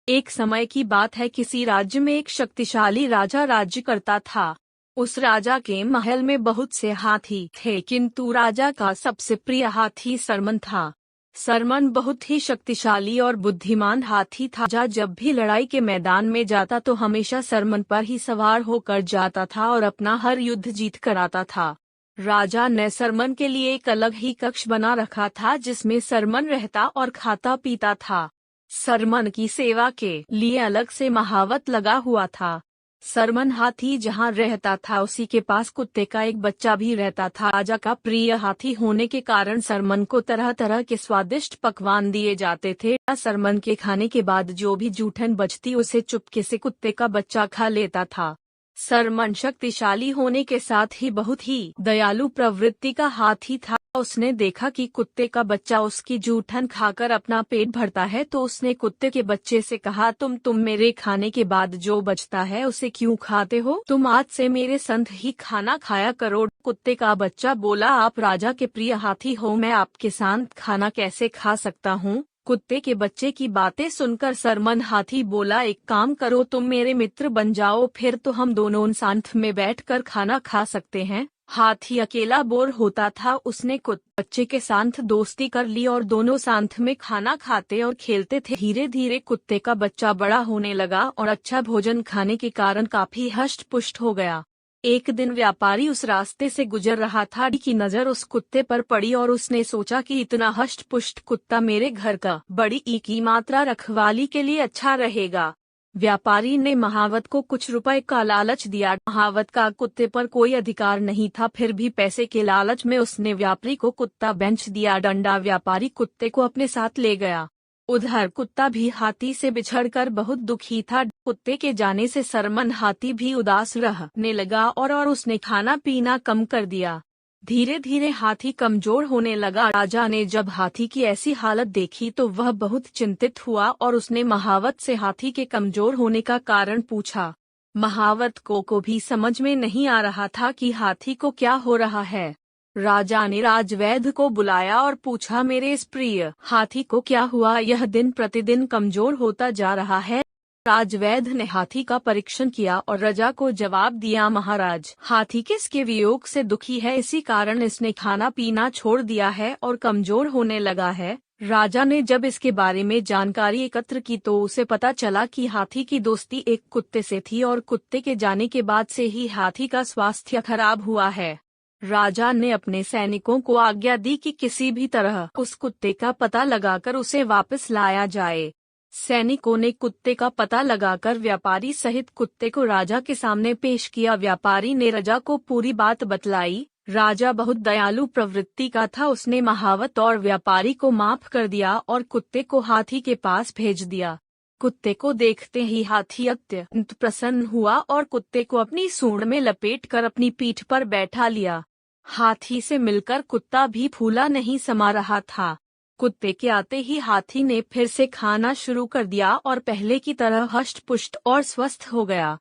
एक समय की बात है, किसी राज्य में एक शक्तिशाली राजा राज्य करता था। उस राजा के महल में बहुत से हाथी थे, किंतु राजा का सबसे प्रिय हाथी सरमन था। सरमन बहुत ही शक्तिशाली और बुद्धिमान हाथी था। राजा जब भी लड़ाई के मैदान में जाता तो हमेशा सरमन पर ही सवार होकर जाता था और अपना हर युद्ध जीत कर आता था। राजा ने सरमन के लिए एक अलग ही कक्ष बना रखा था, जिसमें सरमन रहता और खाता पीता था। सरमन की सेवा के लिए अलग से महावत लगा हुआ था। सरमन हाथी जहाँ रहता था उसी के पास कुत्ते का एक बच्चा भी रहता था। राजा का प्रिय हाथी होने के कारण सरमन को तरह तरह के स्वादिष्ट पकवान दिए जाते थे। सरमन के खाने के बाद जो भी जूठन बचती उसे चुपके से कुत्ते का बच्चा खा लेता था। सरमन शक्तिशाली होने के साथ ही बहुत ही दयालु प्रवृत्ति का हाथी था। उसने देखा कि कुत्ते का बच्चा उसकी जूठन खाकर अपना पेट भरता है, तो उसने कुत्ते के बच्चे से कहा, तुम मेरे खाने के बाद जो बचता है उसे क्यों खाते हो? तुम आज से मेरे संग ही खाना खाया करो। कुत्ते का बच्चा बोला, आप राजा के प्रिय हाथी हो, मैं आपके साथ खाना कैसे खा सकता हूँ? कुत्ते के बच्चे की बातें सुनकर सरमन हाथी बोला, एक काम करो, तुम मेरे मित्र बन जाओ, फिर तो हम दोनों साथ में बैठकर खाना खा सकते हैं। हाथी अकेला बोर होता था, उसने कुत्ते बच्चे के साथ दोस्ती कर ली और दोनों साथ में खाना खाते और खेलते थे। धीरे धीरे कुत्ते का बच्चा बड़ा होने लगा और अच्छा भोजन खाने के कारण काफी हष्ट पुष्ट हो गया। एक दिन व्यापारी उस रास्ते से गुजर रहा था की नजर उस कुत्ते पर पड़ी और उसने सोचा कि इतना हष्ट पुष्ट कुत्ता मेरे घर का बड़ी की मात्रा रखवाली के लिए अच्छा रहेगा। व्यापारी ने महावत को कुछ रुपए का लालच दिया। महावत का कुत्ते पर कोई अधिकार नहीं था, फिर भी पैसे के लालच में उसने व्यापारी को कुत्ता बेच दिया। डंडा व्यापारी कुत्ते को अपने साथ ले गया। उधर कुत्ता भी हाथी से बिछड़कर बहुत दुखी था। कुत्ते के जाने से सरमन हाथी भी उदास रहने लगा और उसने खाना पीना कम कर दिया। धीरे धीरे हाथी कमजोर होने लगा। राजा ने जब हाथी की ऐसी हालत देखी तो वह बहुत चिंतित हुआ और उसने महावत से हाथी के कमजोर होने का कारण पूछा। महावत को भी समझ में नहीं आ रहा था कि हाथी को क्या हो रहा है। राजा ने राजवैद्य को बुलाया और पूछा, मेरे इस प्रिय हाथी को क्या हुआ? यह दिन प्रतिदिन कमजोर होता जा रहा है। राजवैद्य ने हाथी का परीक्षण किया और राजा को जवाब दिया, महाराज, हाथी किसके वियोग से दुखी है, इसी कारण इसने खाना पीना छोड़ दिया है और कमजोर होने लगा है। राजा ने जब इसके बारे में जानकारी एकत्र की तो उसे पता चला कि हाथी की दोस्ती एक कुत्ते से थी और कुत्ते के जाने के बाद से ही हाथी का स्वास्थ्य खराब हुआ है। राजा ने अपने सैनिकों को आज्ञा दी कि किसी भी तरह उस कुत्ते का पता लगाकर उसे वापस लाया जाए। सैनिकों ने कुत्ते का पता लगाकर व्यापारी सहित कुत्ते को राजा के सामने पेश किया। व्यापारी ने राजा को पूरी बात बतलाई। राजा बहुत दयालु प्रवृत्ति का था, उसने महावत और व्यापारी को माफ कर दिया और कुत्ते को हाथी के पास भेज दिया। कुत्ते को देखते ही हाथी अत्यंत प्रसन्न हुआ और कुत्ते को अपनी सूंड में लपेटकर अपनी पीठ पर बैठा लिया। हाथी से मिलकर कुत्ता भी फूला नहीं समा रहा था। कुत्ते के आते ही हाथी ने फिर से खाना शुरू कर दिया और पहले की तरह हष्ट पुष्ट और स्वस्थ हो गया।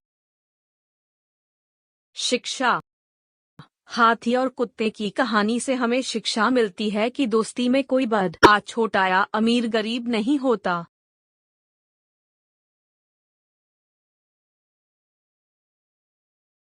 शिक्षा। हाथी और कुत्ते की कहानी से हमें शिक्षा मिलती है कि दोस्ती में कोई बड़ा छोटा या अमीर गरीब नहीं होता।